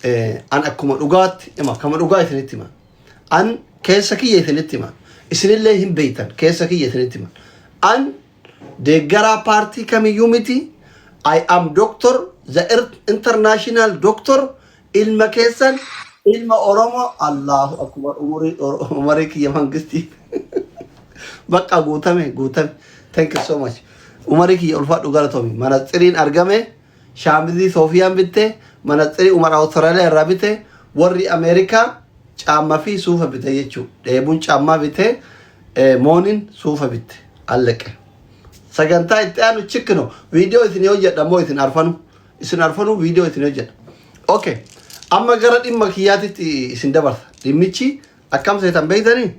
an akkuma dhugaatti ima kama dhugaa isinitti hima an keessa kiyya isinitti hima isinillee hin beektan keessa kiyya isinitti hima an deeggaraa paartii kamiyyuu miti I am doctor the international doctor ilma keessan ilma Oromoo Allahu akbar umari kiyya mangisti bakka guutame thank you so much umari kiyya ulfaadhu galatomi manatsiriin argame shaamizii Soofiyaan bitte manatsiri Umar Australia irraa bite warri Amerikaa caammaa fi suufa bite jechuu dheebuun caammaa bite moonin suufa bite allaqe sagantaa itti aanu chikkino video isin hojjedha moo isin arfanu video isin hojjedha okay amma gara dhimma kiyyaatitti isin dabarsa dhimmichi akkam seetan beeytanii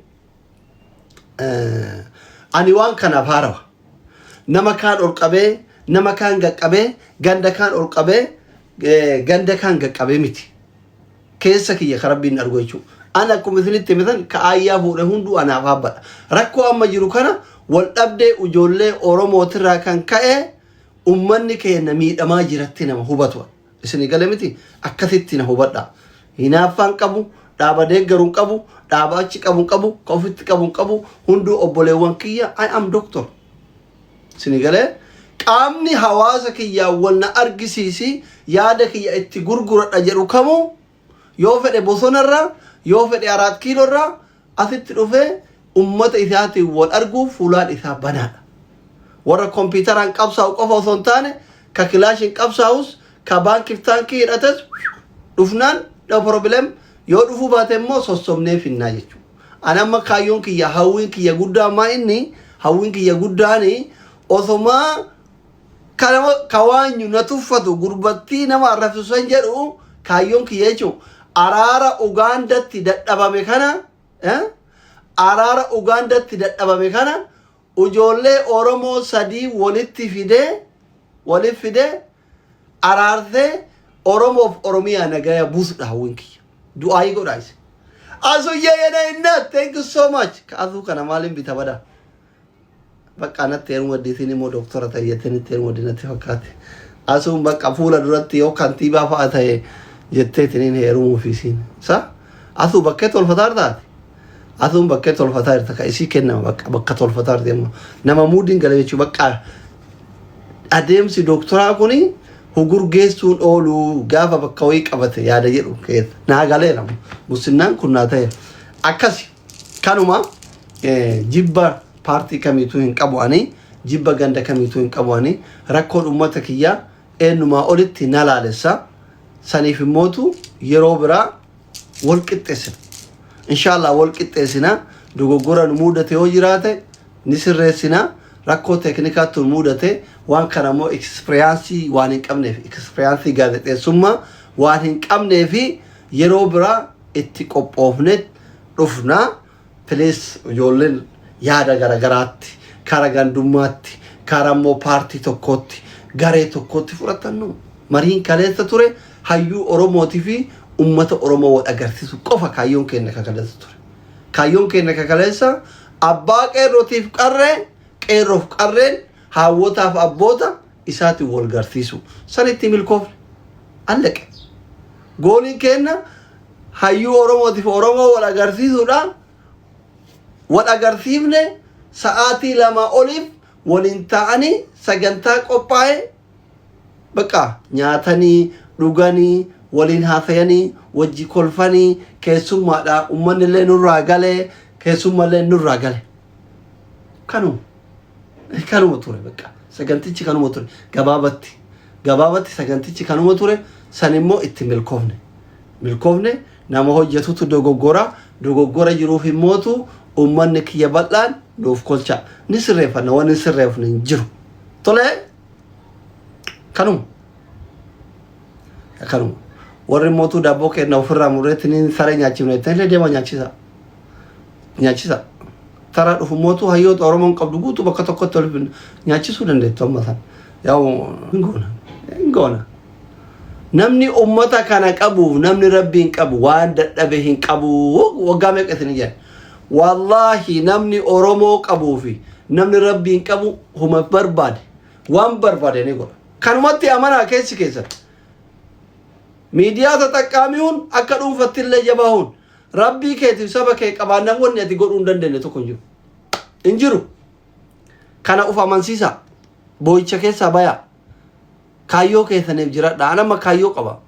ani waan kanaaf haarawa nama kaan ol qabee nama kaan gaqqabee ganda kaan ol qabee ganda kaan gaqqabee miti keessa kiyya karabbiin argu jechuu ana akkuma isinitti himitan ka ayyaa fuudhe hunduu anaaf haabbadha rakkoo amma jiru kana wal dhabdee ijoollee Oromootirraa kan ka'e ummanni keenya miidhamaa jiratti nama hubatu isin gale miti akkasitti na hubadha hinaaffaan qabu dhaaba deeggaruun qabu dhaaba achi qabu kofitti qabu hunduu obboleewwan kiyya I am doctor isin gale qaamni hawaasa kiyyaa wal na argisiisi yaada kiyya itti gurguradha jedhu kamu yoo fedhe bosonarraa yoo fedhe 4 kiilorraa asitti dhufee ummata isaati wal argu fuulaan isaa banaadha warra kompiitaraan qabsaa'u qofa osoo hin taane ka kilaashin qabsaa'us ka baankiif taankii hidhates dhufnaan no problem yoo dhufuu baate immoo sossomnee finnaa jechuudha ani amma kaayyoon kiyya hawwiin kiyya guddaa maa inni hawwiin kiyya guddaani osomaa kawaanyu na tuffatu gurbattii nama arrabsisan jedhu kaayyoon kiyya jechuudha araara Ugaandatti dadhabame kana araara Ugaandatti dadhabame kana ijoollee Oromoo sadii walitti fide araarsee Oromoof Oromiyaa nagaya buusudha hawwiin kiyya du'aayi godhaayis asu yeena inna thank you so much kaasu kana maalin bita bada bakka natti heeruun waddiitiin immoo doktora tayyatanitti heeruun waddinatti fakkaate asuun bakka fuula duratti yoo kantiibaa fa'a ta'e jetteetiniin heerumuu fiisiin sa asu bakkee tolfataa taate asuun bakkee tolfataa irta ka isii kennama bakka tolfataa irta immoo nama muudiin gala jechuu bakka adeemsi doktoraa kuni hugurgeessuun oolu gaafa bakka wayii qabate yaada jedhu keessa naa galeera musinnaan kun naa ta'e akkasi kanuma jibba paartii kamiituu hin qabu ani jibba ganda kamiituu hin qabu ani rakkoon ummata kiyyaa eenyumaa olitti na laalessa saniif immootu yeroo biraa wal qixxeessina inshallah wal qixxeessina dogoggora nu mudate yoo jiraate ni sirreessina rakkoo teeknikaatu mudate waan kana moo experience waan hin qabneef experience gaazexeessummaa waan hin qabneef yeroo biraa itti qophoofne dhufna please ijoolleen yaada garagaraatti kara gandummaatti kara moo paartii tokkotti garee tokkotti fudhatannu mariin kaleessa ture hayyuu Oromootii fi ummata Oromoo wal agarsiisu qofa kaayyoon keenya kakaleessa ture kaayyoon keenya kakaleessa abbaa qeerrootiif qeerroof qarreen hawwotaaf abboota isaati wal garsiisu sanitti milkoofne allaqe gooliin keenya hayyuu Oromootiif Oromoo wal agarsiisuudha wal agarsiifne sa'aatii 2 oliif waliin ta'anii sagantaa qophaa'e bakka nyaatanii dhuganii waliin haasayanii wajji kolfanii keessummaadha ummanni illee nurraa galee keessummallee nurraa gale kanuma ture bakka sagantichi kanuma ture gabaabatti sagantichi kanuma ture san immoo itti milkoofne nama hojjetutu dogoggora jiruuf immootu ummanni kiyya bal'aan nuuf kolcha ni sirreeffanna waan sirreefne hin jiru tole kanuma warri mootu dabboo kenna ofirraa murreettiniin saree nyaachifne itti deema nyaachisa tara dhufu mootu hayyoota Oromoon qabdu guutuu bakka tokkotti waliif nyaachisuu dandeettu amma san yaa'u hin goona namni ummata kana qabu namni rabbiin qabu waan dadhabe hin qabu waggaa meeqa isin jedhe wallahi namni Oromoo qabuu fi namni rabbiin qabu huma barbaade waan barbaade ni godha kanumatti amanaa keessatti miidiyaa tataqqaamiun akka dhuunfatti illee jabahuun rabbii keetiif saba kee qabaannan wanni ati godhuu hin dandeenye tokko hin jiru. Kana uf amansiisa boo'icha keessaa baya kaayyoo keessaniif jiradha. Anama kaayyoo qaba,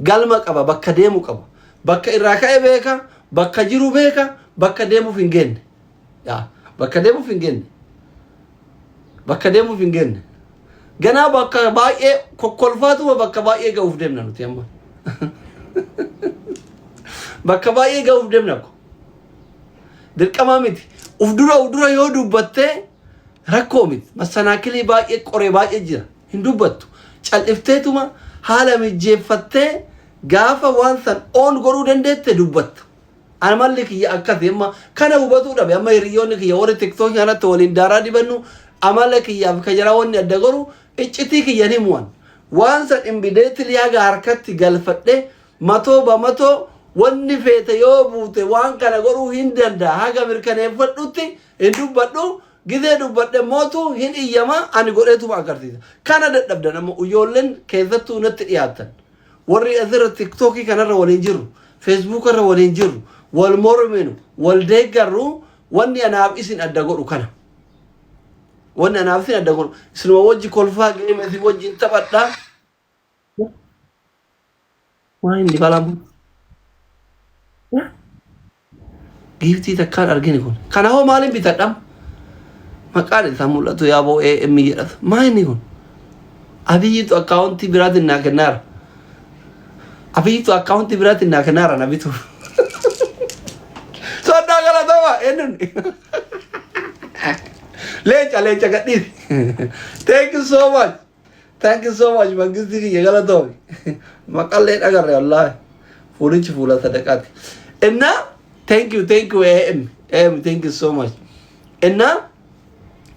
galma qaba, bakka deemu qaba, bakka irraa ka'e beeka, bakka jiru beeka, bakka deemuuf hin geenne bakka deemuuf hin geenne bakka deemuuf hin geenne ganaa bakka baay'ee kokkolfaatuma bakka baay'ee ga'uuf deemna nuti amma bakka baay'ee ga'uuf deemna ko dirqama miti. Uf dura yoo dubbattee rakkoo miti. Masanaakilii baay'ee qoree baay'ee jira hin dubbattu cal'ifteetuma haala mijeeffattee gaafa waan san oon godhuu dandeette dubbatta. Ana malli kiyya akkasii amma kana hubachuu dhabe amma hiriyoonni kiyya warri tiktookii kanatti waliin daaraa dibannu amala kiyyaaf ka jara wanni adda goru iccitii kiyyan himuwan waan san imbideetili haga harkatti galfadhe matoo ba matoo wanni feete yoo buute waan kana godhuu hin danda'a haga mirkaneeffadhutti hin dubbadhu gizee dubbadhe mootu hin iyyama ani godheetuma agarsiisa. Kana dadhabdan amma ijoolleen keessattuu natti dhiyaatan warri asirra tiktookii kanarra waliin jiru feesbuuk irra waliin jiru wal morminu wal deeggarru wanni anaaf isin adda godhu kana wanni anaaf isin adda godhu isinuma wajji kolfaa geeme isin wajjin taphadhaa waan inni kalamu giiftii takkaan argini kun kana hoo maaliin bitadham maqaan isaa mul'atu yaaboo AM jedhatu maa inni kun abiyyitu akkaawuntii biraatiin naa kennaara abiyyitu akkaawuntii biraatiin naa kennaara na bitu sodaa galatama ennun leecha gadhiisi thank you so much mangisti kiyya galatoomi maqallee dhagarre wallaahi fuulichi fuula sadaqaati enna thank you AM thank you so much enna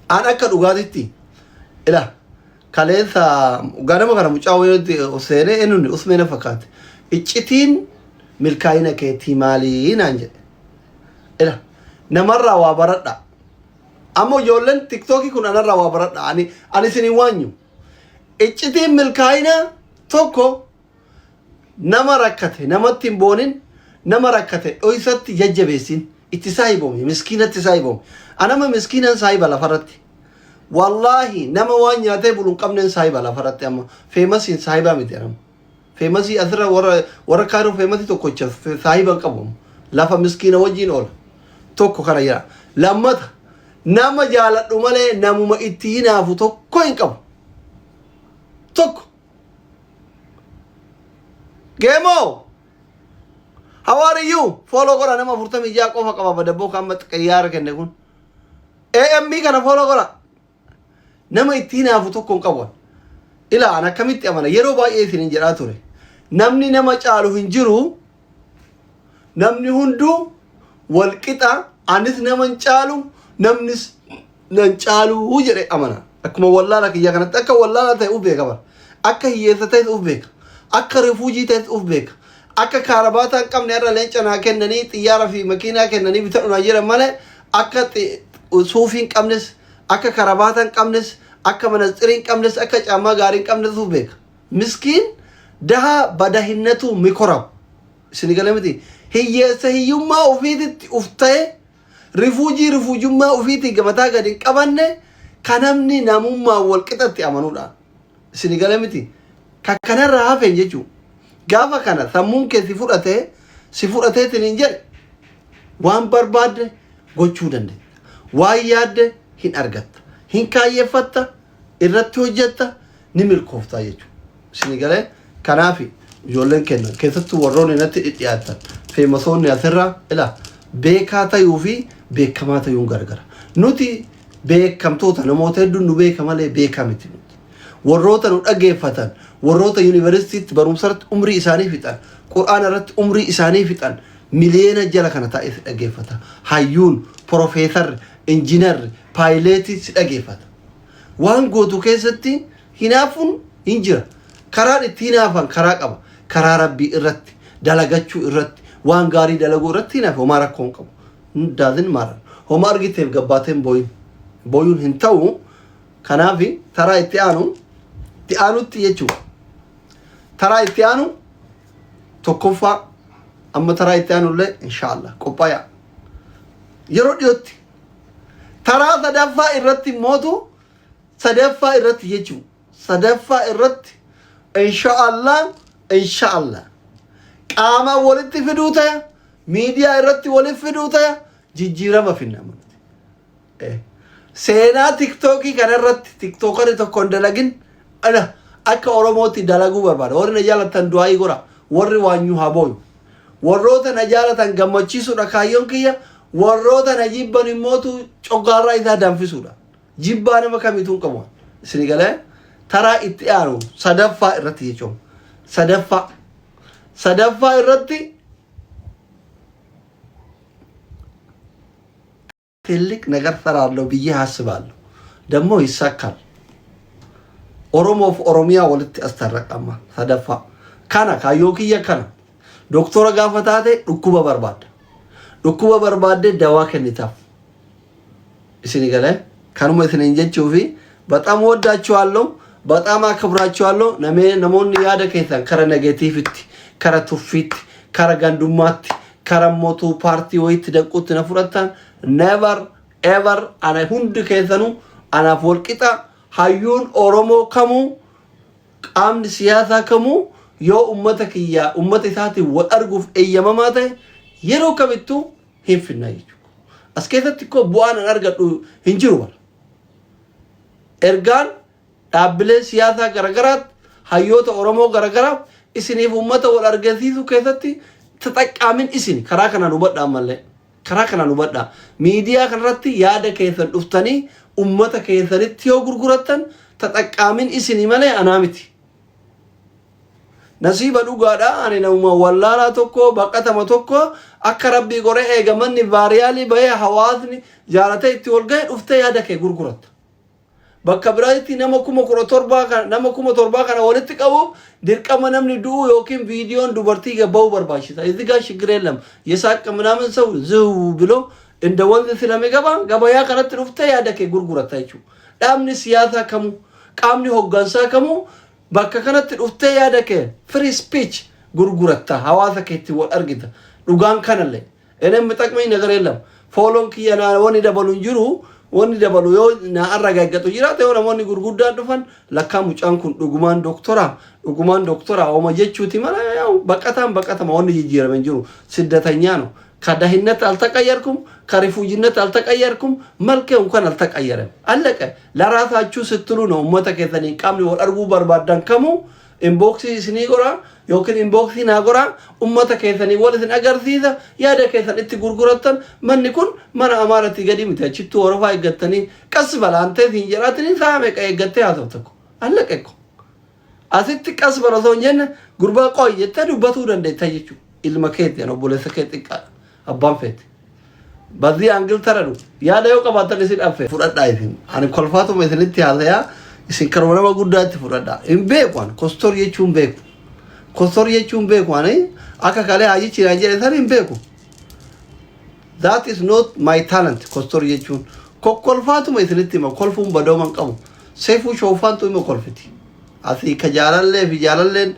an akka dhugaatitti ila kaleessa ganama kana mucaa wayooti useene ennun usmeena fakkaate iccitiin milkaa'ina keetii maalii naan jedhe ila namarraa waa baradha amma ijoolleen tiktookii kun anarraa waa baradha ani isinii waanyu iccitiin milkaa'ina tokko nama rakkate namatti hin boonin nama rakkate dhoysatti jajjabeessin itti saahiboome miskiinatti saahiboome anama miskiinan saahiba lafarratti wallahi nama waan nyaatee bulu hin qabneen saahiba lafarratti amma feemasiin saahibaa miti anama feemasii asirra warra kaanuu feemasii tokkocha saahiba hin qabu lafa miskiina wajjiin oola tokko kana jira. Lammata nama jaaladhu malee namuma itti hinaafu tokko hin qabu tokko Gemo, how are you? Follow gora nama furta mi ja qofa qaba badaboo kan mat qiyaar kenne kun AM kana follow gora nama itti hinaafu tokko hin qabu ila ana kamitti amana yeroo baay'ee isin jedhaa ture namni nama caalu hin jiru namni hundu wal qixa anis nama caalu namnis nan caalu jedhe amana akkuma wallaala kiyya kanatti akka wallaala ta'e uf beeka bar akka hiyyeessa ta'e uf beeka akka refuujii ta'e uf beeka akka kaarabaata hin qabne irra leenca naa kennanii xiyyaara fi makiinaa kennanii bitadhunaa jiran malee akka suufii hin qabnes akka kaarabaata hin qabnes akka manatsirii hin qabnes akka caammaa gaarii hin qabnes uf beeka miskiin daha badahinnatu mikoraw isin galamiti hiyyeessa hiyyummaa ofiititti uf ta'e rifuujummaa ofiitii gamataa gadi hin qabanne kanamni namummaa wal qixatti amanuudha isin galamiti kanarraa hafeen jechuun gaafa kana sammuun kee si fudhateetiin hin jedhe waan barbaadde gochuu dandeetta waan yaadde hin argatta hin kaayyeeffatta irratti hojjetta ni milkooftaa jechuudha isin galee kanaaf ijoolleen kennan keessattuu warroonni natti dhidhiyaatan feemasoonni asirraa ila beekaa ta'uu fi beekamaa ta'uun gargara nuti beekamtoota namoota hedduun nu beeka malee beekaa miti nuti warroota nu dhageeffatan warroota yuunivarsiitiitti barumsarratti umrii isaanii fixan qur'aana irratti umrii isaanii fixan miliyeena jala kana taa'ee si dhageeffata hayyuun profeesarri injiinarri paayileetii si dhageeffata waan gootu keessatti hinaafuun hin jira karaan itti hinaafan karaa qaba karaa rabbii irratti dalagachuu irratti waan gaarii dalaguu irratti hinaafe homaa rakkoo hin qabu daazin maaran homaa argiteef gabbaateen booyuun hin ta'u kanaaf taraa itti aanutti jechuudha taraa itti aanu tokkoffaa amma taraa itti aanullee inshallah qophaa'aa yeroo dhiyootti taraa sadaffaa irratti mootu sadaffaa irratti jechuun sadaffaa irratti inshallah qaama walitti fiduu ta'e miidiyaa irratti walitti fiduu ta'e jijjiirama finnamu seenaa tiktokii kanarratti tiktokari tokko hin dalagin ana akka oromooti dalaguu barbaada warri na jaalatan du'aa gora warri waanyu habooyu warroota na jaalatan gammachiisuudha kaayyoon kiyya warroota na jibban immootu coggaarraa isaa danfisuudha jibbaa nama kamituun qabu isin galee taraa itti aanu sadaffaa irratti jechuun sadaffaa irratti ትልቅ ነገር ሰራለሁ ብዬ አስባለሁ ደግሞ ይሳካል ኦሮሞ ኦሮሚያ ወልት አስተረቀማ ሰደፋ ካና ካዮኪያ ካና ዶክተር ጋፈታቴ ዱኩበ በርባደ ደዋ ከኒታፍ እስኒ ገለ ካኑመ እስኒ እንጀቹፊ በጣም ወዳችኋለሁ በጣም አከብራችኋለሁ ነሞን ያደ ከይታን ከረ ኔጌቲቪቲ ከረ ቱፊት ከረ ጋንዱማት ከረ ሞቱ ፓርቲ ወይት ደቁት ነፍረታን never ever ana hundi keessanu ana folqita hayyuun oromoo kamu qaamni siyaasaa kamu yoo ummata isaati wal arguuf eeyyamamaa ta'e yeroo kamittu hin finna jechuudha as keessatti ko bu'aan an argadhu hin jiru bara ergaan dhaabbilee siyaasaa garagaraat hayyoota oromoo garagaraaf isiniif ummata wal argisiisu keessatti taxaqqaamin isin karaa kanaan hubadhaa mallee karaa kanaan hubadhaa miidiyaa kanarratti yaada keessan dhuftanii ummata keessanitti yoo gurgurattan taxaqqaamin isin malee anaa miti nasiiba dhugaadha ani nama wallaalaa tokko baqatama tokko akka rabbii goree eegamanni vaariyaalii bahee hawaasni jaalatee itti wal ga'e dhuftee yaada kee gurguratta bakka biraatti nama 17,000 kana walitti qabu dirqama namni du'u yookiin viidiyoon dubartii gabba'u barbaachisa እዚህ ጋር ችግር የለም የሳቅ ምናምን ሰው ዝው ብሎ እንደ ወንዝ ስለሚገባ ገበያ ከረት ሩፍተ ያደከ ጉርጉራታችሁ ዳምኒ ሲያሳ ከሙ ቃምኒ ሆጋንሳ ከሙ bakka kanatti dhuftee yaada kee free speech gurguratta hawaasa keetti wal argita dhugaan kanallee enen mitaqmay ነገር የለም ፎሎን kiyana woni dabalun jiru woni dabalu yoo na arragaggatu jiraate yoo namoonni gurguddaan dhufan lakkaa mucaan kun dhugumaan doktora ooma jechuuti mala yaw baqatama woni jijjiiraman jiru siddatanya no ከዳህነት አልተቀየርኩም ከሪፉጂነት አልተቀየርኩም መልከ እንኳን አልተቀየረም አለቀ ለራሳችሁ ስትሉ ነው ሞተ ከዘኒ ቃምኒ ወርጉ በርባዳን ከሙ ኢንቦክስ ሲኒጎራ ዮክን ኢንቦክስ ናጎራ ኡመተ ከዘኒ ወለትን አገርሲዛ ያደ ከዘን እቲ ጉርጉረተን መንኩን ማና አማረቲ ገዲም ተችቱ ወረፋ ይገተኒ ቀስ በላንተ ሲንጀራትኒ ሳመ ቀየገተ ያዘውተኩ አለቀ እኮ አሲት ቀስ በረሶንጀን ጉርባ ቆይ የተዱበቱ ደንደ ታየቹ ኢልመከት ነው ቦለሰከት ይቃ abbaan feete badii angil taradu yaada yoo qabaatan isin affe fudhadhaa isin ani kolfaatuma isinitti haasaya isin karuma nama guddaatti fudhadhaa hin beeku kostor jechuun beeku ani akka kalee haayichi naan jedhe san hin beeku that is not my talent kostor jechuun kolfaatuma isinitti hima kolfuun badooman qabu seefuu shoofaantu hima kolfiti asii ka jaalallee fi jaalalleen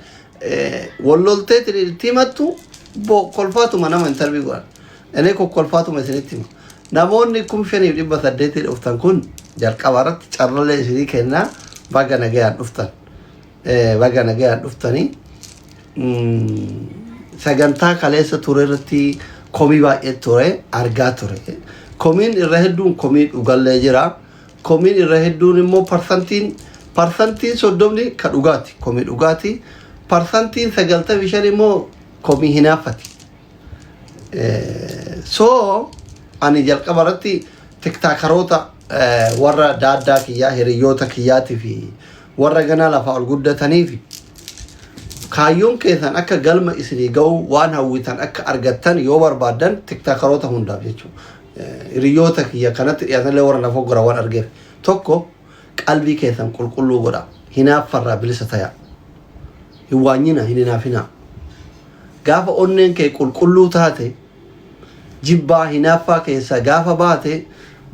wallolteetiin itti himattu kolfaatuma nama interview godhan ene kolfaatuma isinitti hima namoonni 5,800 dhuftan kun jalqabaarratti carralee isinii kennaa baga nagayaan dhuftanii sagantaa kaleessa ture irratti komii baay'ee ture argaa ture komiin irra hedduun komii dhugallee jira komiin irra hedduun immoo parsantiin 30 ka dhugaati komii dhugaati parsantiin 95 immoo komii hinaafati so ani jalqabaarratti tiktaakaroota warra daaddaa kiyyaa hiriyoota kiyyaati fi warra ganaa lafa ol guddatanii fi kaayyoon keessan akka galma isinii ga'u waan hawwitan akka argattan yoo barbaadan tiktaakaroota hundaaf jechuudha hiriyoota kiyya kanatti dhiyaatanillee warra lafa gora waan argeef tokko qalbii keessan qulqulluu godha hinaaffarraa bilisa ta'a hin waanyina hin hinaafina gaafa onneen kee qulqulluu taate jibbaa hinaaffaa keessa gaafa baate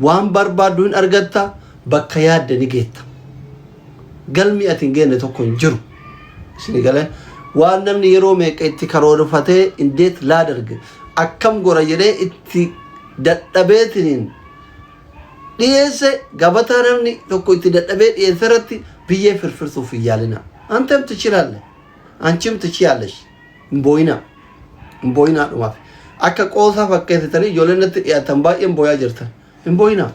waan barbaaddu hin argatta bakka yaadde ni geetta galmi ati hin geenne tokko hin jiru isin gale waan namni yeroo meeqa itti karoorfatee indeet laa darge akkam gora jedhee itti dadhabeetiniin dhiyeesse gabataa namni tokko itti dadhabee dhiyeesse irratti biyyee firfirsuuf yaalina. Antam tichilaalle anchim tichiyaallesh mboyina dhumaaf akka qoosaa fakkeessitanii ijoolleennatti dhiyaatan baay'een booyaa jirtan mboyina.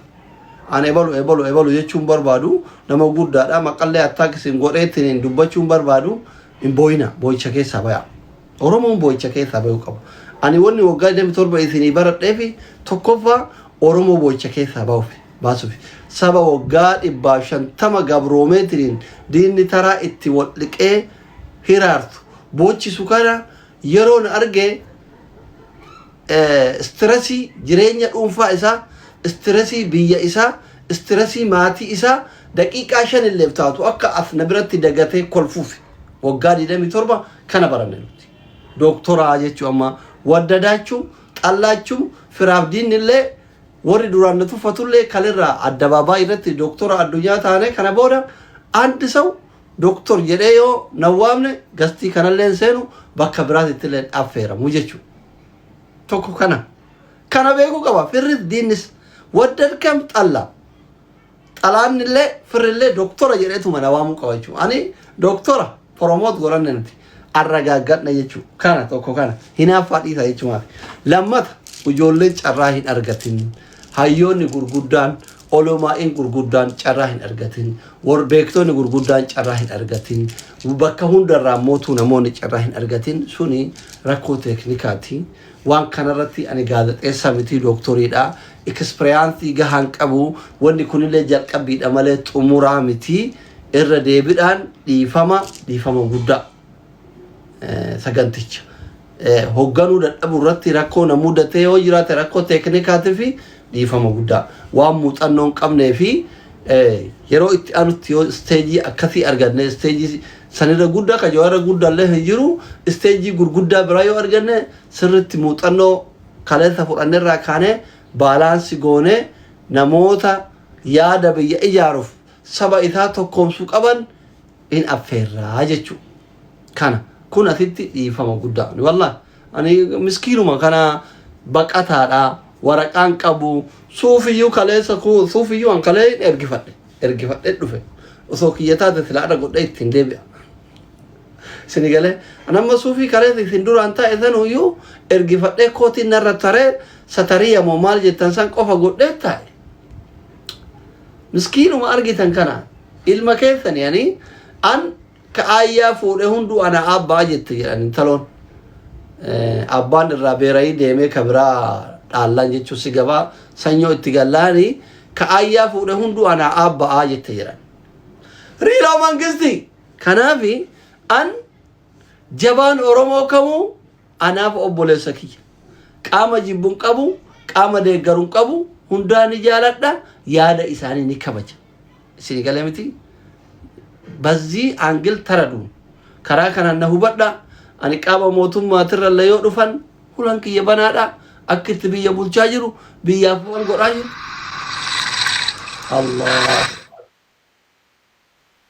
An ebalu jechuun barbaadu nama guddaadha maqallee attaakisiin godheettiniin dubbachuun barbaadu mboyina boo'icha keessaa baya. Oromoon boo'icha keessaa bayuu qaba. Ani wanni waggaa 27 isinii baradheefi tokkoffaa Oromoo boo'icha keessaa baasuuf saba waggaa 150 gabroomeetiriin diinni taraa itti walliqee hiraartu boochisu kana yeroon arge stressii jireenya dhuunfaa isaa stressii biyya isaa stressii maatii isaa daqiiqaa 5 illee taatu akka afna biratti dagatee kolfuuf waggaa 27 kana baranne nuti doktoraa jechuu amma waddadaachuu xallaachuu firaaf diinni illee warri duraan tuffatullee kalirraa addababaa irratti doktora addunyaa taane kana booda anti saw doktor jedhee yoo nawwaamne gastii kanallee seenu bakka biraatti illee affeeramu jechuudha. Tokko kana beeku qaba firri diinnis waddar kam xalaan illee firrillee doktora jedheetu nawwaamu qaba jechuudha. Ani doktora promote goranne nuti arragaaggadha jechuudha. Kana tokko hinaaffaa dhiisa jechuudha. Lammata ijoolleen carraa hin argatin. Hayyoonni gurguddaan olomaa'in gurguddaan carraa hin argatin warbeektonni gurguddaan carraa hin argatin bakka hundarraa mootuu namoonni carraa hin argatin suni rakkoo teeknikaati. Waan kanarratti ani gaazexeessaa miti doktoriidha ekspiriyaansii gahaan qabu wanni kunillee jalqabbiidha malee xumuraa miti irra deebiidhaan dhiifama guddaa saganticha hogganuu dadhabu irratti rakkoo na mudatee yoo jiraate rakkoo teeknikaatii fi dhiifama guddaa waan muuxannoon qabnee fi yeroo itti anutti yoo isteejii akkasii arganne isteejii sanirra guddaa ka jawaarra guddaallee hin jiru isteejii gurguddaa biraa yoo arganne sirritti muuxannoo kaleessa fudhanneerraa kaanee baalaansi goonee namoota yaada biyya ijaaruuf saba isaa tokkoomsuu qaban in affeerraa jechuudha. Kun asitti dhiifama guddaa wallahi ani miskiinuma kana baqataadha waraqaan qabu suufiyyuu kaleessa suufiyyuu an kalee ergifadhe dhufe osoo kiyyataate silaadha godhe ittiin deebi'a. Sinigale anamma suufii kaleessa isin duraan taa'e sanuyyuu ergifadhe kootiin narra taree satariya moo maal jettan san qofa godhe taa'e. Miskiinuma argitan kana ilma keessan yani an ka ayyaa fuudhe hunduu ana abbaa jette jedhan taloon abbaan irraa beerayii deemee ka biraa dhaallaan jechuun si gabaa sanyoo itti gallaanii ka ayyaa fuudhe hunduu ana abbaa jette jedhan. Riilaa mangisti kanaafi an jabaan Oromoo kamuu anaaf obboleessa kiyya qaama jibbuun qabu qaama deeggaruun qabu hundaan jaaladha yaada isaanii ni kabaja. Isin galee miti በዚህ አንግል ተረዱ ከራከና ነሁበዳ አኒ ቃባ ሞቱም ማትረለ ይወዱፈን ሁላንክ የበናዳ አክት ቢየ ቡልቻጅሩ ቢያፈን ጎራጅ አላህ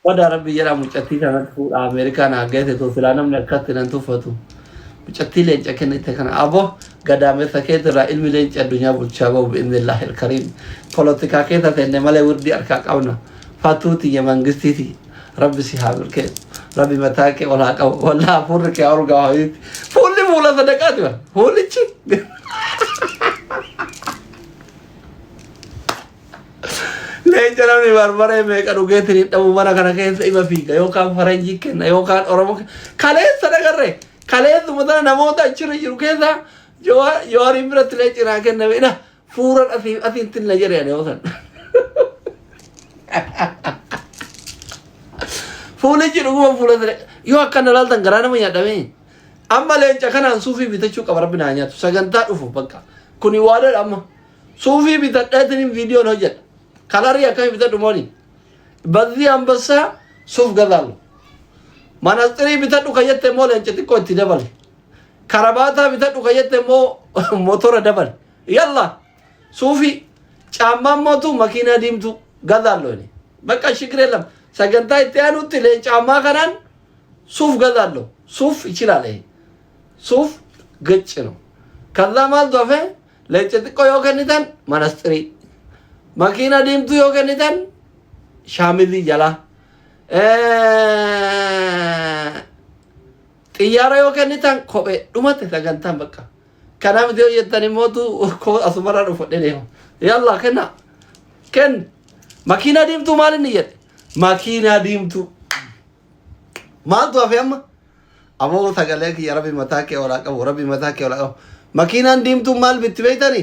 ወዳ ረቢ የራ ሙጨቲ ተነቱ አሜሪካን አገተ ተስላንም ነከተን ተፈቱ ሙጨቲ ለጨከነ ተከና አቦ ገዳመ ተከተ ራኢል ሚለን ጨዱኛ ቡልቻባው በኢንላህ الكريم ፖለቲካ ከተ ተነመለ ውርዲ አርካቃውና ፋቱት የመንግስቲቲ ربي سيحابر كيف ربي متاك ولا فورك يا أرجع هايت فولي مولا صدقات ما فولي شيء لين جرامي باربارة ميك أروجي تري تبو مانا كنا كيف إما فيك يو كان فرنجي كنا يو كان أورمو كاليس صدقة ري كاليس مثلا نموت أشري يروكي ذا جوار إمرت ليش راكن نبينا فورا أثين تنجري يعني وصل Fuule jiru fuule yoo akka nalaaltan garaa nama yaadame amma leenca kanaan suufii bitachuu qaba rabbi naa nyaatu sagantaa dhufu bakka kuni waadha amma suufii bitadheetiin viidiyoon hojjedha kalarii akkami bitadhu mooni badii ambassaa suuf gadaalu manastirii bitadhu kayyette immoo leenca xiqqoo itti dabale karabaataa bitadhu kayyette immoo motora dabale yalla suufii caammaan mootu makiinaa diimtu gadaalu bakka shikiree lama sagantaa itti aanutti leenca ammaa kanaan ሱፍ ገዛለሁ። ሱፍ ይችላል። ይሄ ሱፍ ገጭ ነው። ከዛ ማለት ወፈ ለጭጥቆ የወገኒታን ማናስጥሪ መኪና ዲምቱ የወገኒታን ሻሚዚ ጀላ ጥያራ የወገኒታን ኮጴ ዱመት ተገንታን በቃ ከናም ዲዮ የተኒ ሞቱ ኮ አሱመራ ነው ፈደኔ ያላ ከን መኪና ዲምቱ ማለት ነው መኪና ዲምቱ ማለት ወፈም አቦ ተገለክ የረቢ መታከ ወላቀ ወረቢ መታከ ወላቀ መኪና ዲምቱ ማለት ብትበይተኒ